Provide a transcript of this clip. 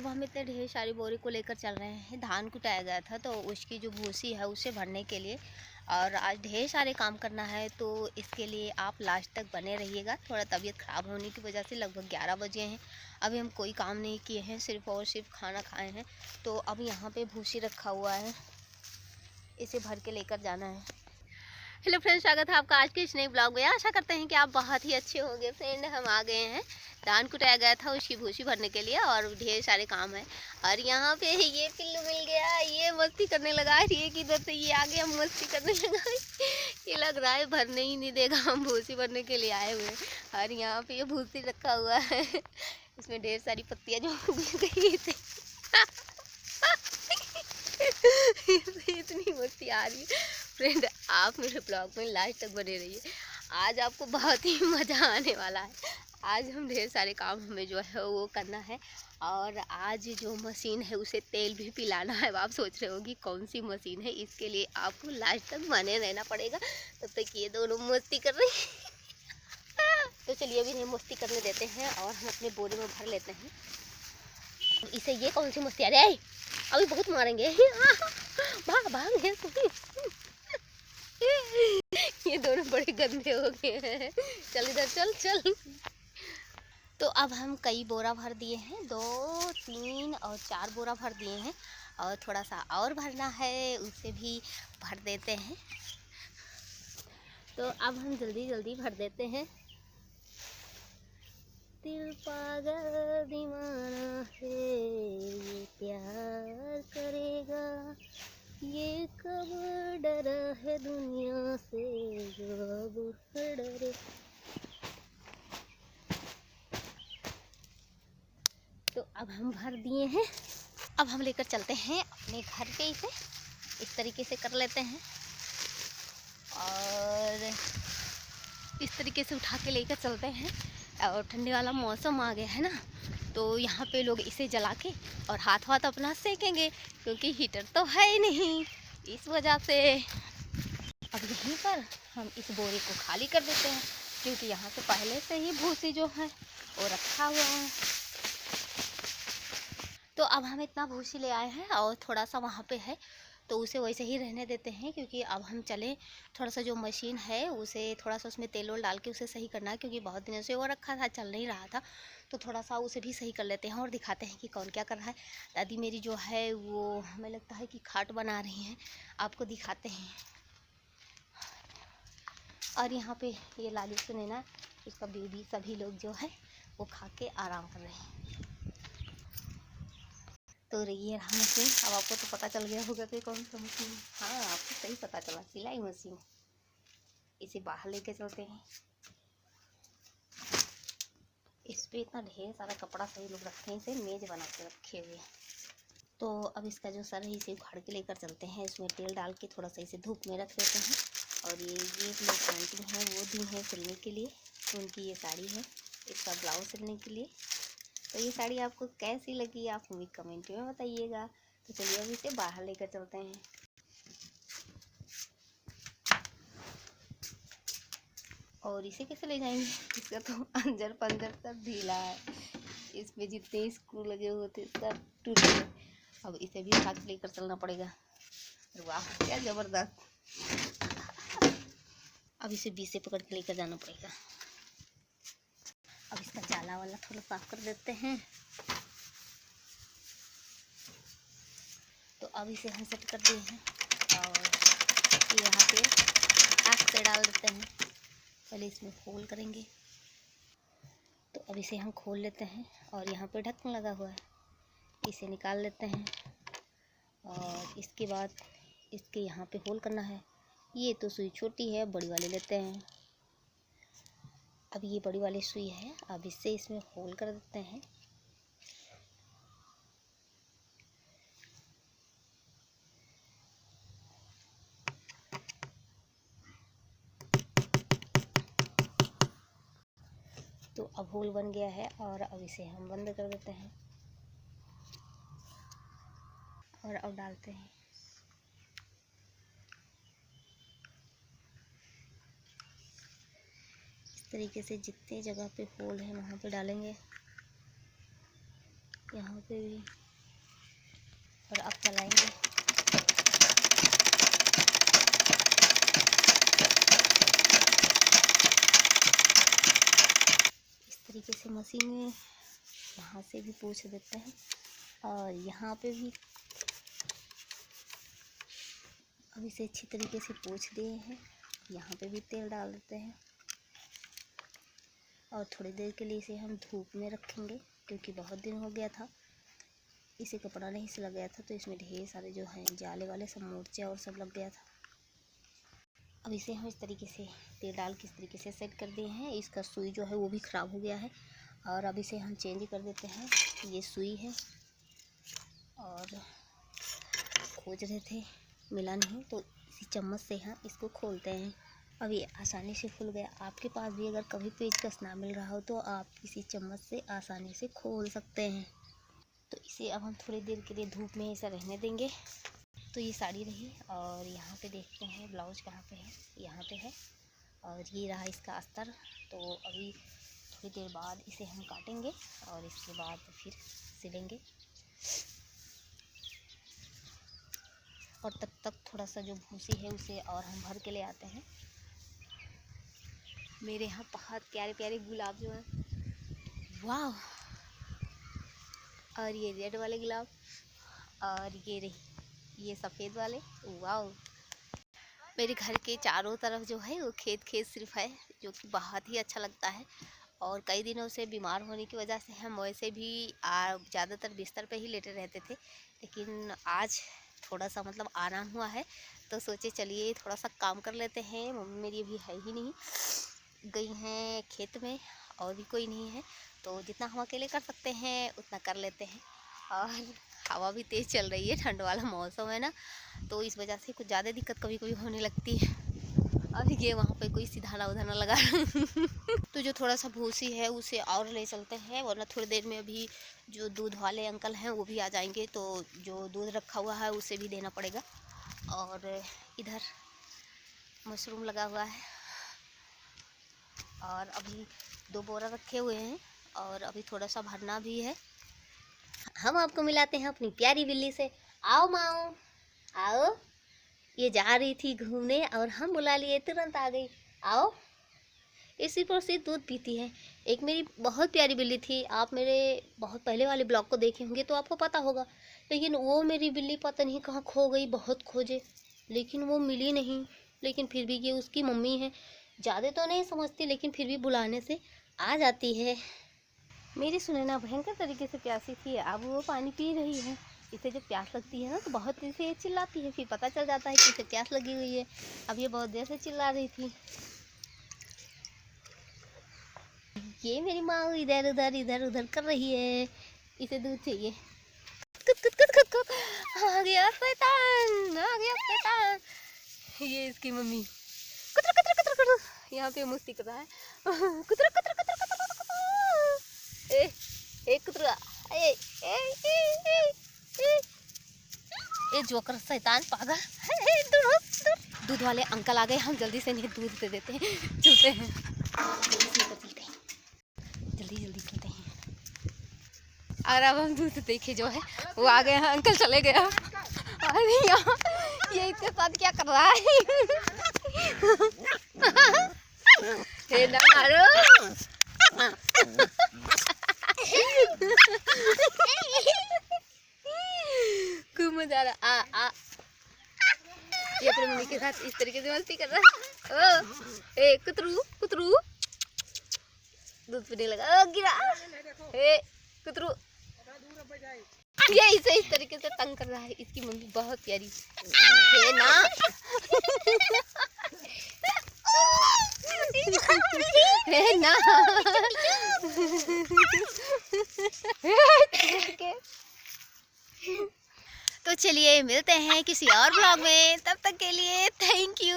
अब हम इतने ढेर सारी बोरी को लेकर चल रहे हैं। धान कुटाया गया था तो उसकी जो भूसी है उसे भरने के लिए, और आज ढेर सारे काम करना है, तो इसके लिए आप लास्ट तक बने रहिएगा। थोड़ा तबीयत ख़राब होने की वजह से लगभग 11 बजे हैं, अभी हम कोई काम नहीं किए हैं, सिर्फ और सिर्फ खाना खाए हैं। तो अब यहाँ पे भूसी रखा हुआ है, इसे भर के लेकर जाना है। हेलो फ्रेंड्स, स्वागत है आपका आज के इस नए ब्लॉग में। आशा करते हैं कि आप बहुत ही अच्छे होंगे। फ्रेंड, हम आ गए हैं, धान कुटाया गया था उसकी भूसी भरने के लिए और ढेर सारे काम है। और यहाँ पे ये पिल्लू मिल गया, ये मस्ती करने लगा है, ये किधर से ये आ गया मस्ती करने लगा। ये लग रहा है भरने ही नहीं देगा, हम भूसी भरने के लिए आए हुए हैं। और यहाँ पे ये भूसी रखा हुआ है, इसमें ढेर सारी पत्तियाँ जो उग गई थी। इतनी मस्ती आ रही है फ्रेंड, आप मेरे ब्लॉग में लास्ट तक बने रहिए। आज आपको बहुत ही मज़ा आने वाला है। आज हम ढेर सारे काम हमें जो है वो करना है, और आज जो मशीन है उसे तेल भी पिलाना है। आप सोच रहे होगी कौन सी मशीन है, इसके लिए आपको लास्ट तक बने रहना पड़ेगा। तब तक ये दोनों मस्ती कर रही हैं। तो चलिए अभी इन्हें मस्ती करने देते हैं और हम अपने बोरे में भर लेते हैं इसे। ये कौन सी मस्ती आ रही है, अभी बहुत मारेंगे। भाग भाग ये दोनों बड़े गंदे हो गए हैं। चल इधर चल चल। तो अब हम कई बोरा भर दिए हैं, 2, 3 और 4 बोरा भर दिए हैं, और थोड़ा सा और भरना है, उसे भी भर देते हैं। तो अब हम जल्दी जल्दी भर देते हैं। दिल पागल दीवाना है, ये प्यार करेगा, ये कब डरा है दुनिया से जो अब डरे। तो अब हम भर दिए हैं, अब हम लेकर चलते हैं अपने घर पे। इसे इस तरीके से कर लेते हैं और इस तरीके से उठा के लेकर चलते हैं। और ठंडे वाला मौसम आ गया है ना, तो यहाँ पे लोग इसे जला के और हाथ वाथ अपना सेकेंगे, क्योंकि हीटर तो है ही नहीं, इस वजह से। अब यहीं पर हम इस बोरे को खाली कर देते हैं, क्योंकि यहाँ से पहले से ही भूसी जो है वो रखा हुआ है। तो अब हम इतना भूसी ले आए हैं और थोड़ा सा वहाँ पे है, तो उसे वैसे ही रहने देते हैं, क्योंकि अब हम चले थोड़ा सा जो मशीन है उसे थोड़ा सा उसमें तेल वोल डाल के उसे सही करना है, क्योंकि बहुत दिनों से वो रखा था, चल नहीं रहा था। तो थोड़ा सा उसे भी सही कर लेते हैं और दिखाते हैं कि कौन क्या कर रहा है। दादी मेरी जो है वो हमें लगता है कि खाट बना रही हैं, आपको दिखाते हैं। और यहाँ पे ये लाली सुनैना, उसका बेबी, सभी लोग जो है वो खा के आराम कर रहे हैं। तो ये रहा मशीन। अब आपको तो पता चल गया होगा कि कौन सा मशीन। हाँ, आपको सही पता चला, सिलाई मशीन। इसे बाहर लेके चलते हैं। इस पे इतना ढेर सारा कपड़ा सही लोग रखते हैं, इसे मेज बना के रखे हुए। तो अब इसका जो सर है इसे उखाड़ के लेकर चलते हैं, इसमें तेल डाल के थोड़ा सा इसे धूप में रख देते हैं। और ये लोग आंटी हैं वो दी हैं सिलने के लिए, उनकी ये साड़ी है, इसका ब्लाउज सिलने के लिए। तो ये साड़ी आपको कैसी लगी आप मुझे कमेंट में बताइएगा। तो चलिए अब इसे बाहर लेकर चलते हैं। और इसे कैसे ले जाएंगे, इसका तो अंजर पंजर सब ढीला है, इसमें जितने स्क्रू लगे हुए थे सब टूट गए। अब इसे भी उठा के लेकर चलना पड़ेगा। वाह क्या ज़बरदस्त। अब इसे बीच से पकड़ के लेकर जाना पड़ेगा। अब इसका जाला वाला थोड़ा साफ कर देते हैं। तो अब इसे हम सेट कर दिए हैं और यहाँ पे आग से डाल देते हैं। पहले इसमें होल करेंगे, तो अब इसे हम खोल लेते हैं और यहाँ पे ढक्कन लगा हुआ है, इसे निकाल लेते हैं। और इसके बाद इसके यहाँ पे होल करना है। ये तो सुई छोटी है, बड़ी वाली लेते हैं। अब ये बड़ी वाली सुई है, अब इससे इसमें होल कर देते हैं। तो अब होल बन गया है और अब इसे हम बंद कर देते हैं और अब डालते हैं। इस तरीके से जितने जगह पे होल है वहाँ पे डालेंगे। यहाँ पे भी। और अब चलाएंगे। इस तरीके से मशीन में यहाँ से भी पोंछ देते हैं और यहाँ पे भी अब इसे अच्छी तरीके से पोंछ दिए हैं। यहाँ पे भी तेल डाल देते हैं और थोड़ी देर के लिए इसे हम धूप में रखेंगे, क्योंकि बहुत दिन हो गया था इसे कपड़ा नहीं सिला गया था, तो इसमें ढेर सारे जो हैं जाले वाले सब मोर्चे और सब लग गया था। अब इसे हम इस तरीके से तेल डाल के इस तरीके से सेट कर दिए हैं। इसका सुई जो है वो भी ख़राब हो गया है और अब इसे हम चेंज कर देते हैं। ये सुई है और खोज रहे थे, मिला नहीं, तो इसी चम्मच से हम इसको खोलते हैं। अब ये आसानी से खुल गया। आपके पास भी अगर कभी पेचकस ना मिल रहा हो तो आप इसी चम्मच से आसानी से खोल सकते हैं। तो इसे अब हम थोड़ी देर के लिए धूप में ऐसा रहने देंगे। तो ये साड़ी रही और यहाँ पे देखते हैं ब्लाउज कहाँ पे है। यहाँ पे है और ये रहा इसका अस्तर। तो अभी थोड़ी देर बाद इसे हम काटेंगे और इसके बाद फिर सिलेंगे। और तब तक थोड़ा सा जो भूसी है उसे और हम भर के ले आते हैं। मेरे यहाँ बहुत प्यारे प्यारे गुलाब जो हैं, वाह। और ये रेड वाले गुलाब और ये रही ये सफ़ेद वाले, वाह। मेरे घर के चारों तरफ जो है वो खेत खेत सिर्फ है, जो कि बहुत ही अच्छा लगता है। और कई दिनों से बीमार होने की वजह से हम वैसे भी ज़्यादातर बिस्तर पे ही लेटे रहते थे, लेकिन आज थोड़ा सा मतलब आराम हुआ है तो सोचे चलिए थोड़ा सा काम कर लेते हैं। मम्मी मेरी अभी है ही नहीं, गई हैं खेत में और भी कोई नहीं है, तो जितना हम अकेले कर सकते हैं उतना कर लेते हैं। और हवा भी तेज़ चल रही है, ठंड वाला मौसम है ना, तो इस वजह से कुछ ज़्यादा दिक्कत कभी कभी होने लगती है। और ये वहाँ पे कोई सीधा उधर ना लगा तो जो थोड़ा सा भूसी है उसे और ले चलते हैं, वरना थोड़ी देर में अभी जो दूध वाले अंकल हैं वो भी आ जाएंगे, तो जो दूध रखा हुआ है उसे भी देना पड़ेगा। और इधर मशरूम लगा हुआ है और अभी 2 बोरा रखे हुए हैं और अभी थोड़ा सा भरना भी है। हम आपको मिलाते हैं अपनी प्यारी बिल्ली से। आओ माओ आओ। ये जा रही थी घूमने और हम बुला लिए, तुरंत आ गई। आओ। इसी पर से दूध पीती है। एक मेरी बहुत प्यारी बिल्ली थी, आप मेरे बहुत पहले वाले ब्लॉग को देखे होंगे तो आपको पता होगा, लेकिन वो मेरी बिल्ली पता नहीं कहाँ खो गई। बहुत खोजे लेकिन वो मिली नहीं, लेकिन फिर भी ये उसकी मम्मी है, ज़्यादा तो नहीं समझती लेकिन फिर भी बुलाने से आ जाती है। मेरी सुनैना भयंकर तरीके से प्यासी थी, अब वो पानी पी रही है। इसे जब प्यास लगती है ना तो बहुत देर से चिल्लाती है, फिर पता चल जाता है कि इसे प्यास लगी हुई है। अब ये बहुत देर से चिल्ला रही थी। ये मेरी माँ इधर उधर कर रही है, इसे दूध चाहिए। आ गया शैतान, आ गया शैतान। ये इसकी मम्मी कुतर कुतर कुतर कुतर यहाँ पे मस्ती कर रहा है। कुतर कुतर कुतर कुतर ए कुतरा ए ए ए ए ए जोकर शैतान पागल। दूध वाले अंकल आ गए, हम जल्दी से इन्हें दूध दे देते हैं। चलते हैं जल्दी चलते हैं। और अब हम दूध देखे जो है वो आ गए हैं, अंकल चले गए। अरे यहाँ ये इसके साथ क्या कर रहा है? हे ना मारो। खूब मजा आ रहा। आ ये अपनी मम्मी के साथ इस तरीके से मस्ती कर रहा है। ओ ए कुतरू कुतरू दूध पीने लगा। गिरा। ए कुतरू ये इसे इस तरीके से तंग कर रहा है। इसकी मम्मी बहुत प्यारी है ना। है ना। तो चलिए मिलते हैं किसी और ब्लॉग में, तब तक के लिए थैंक यू।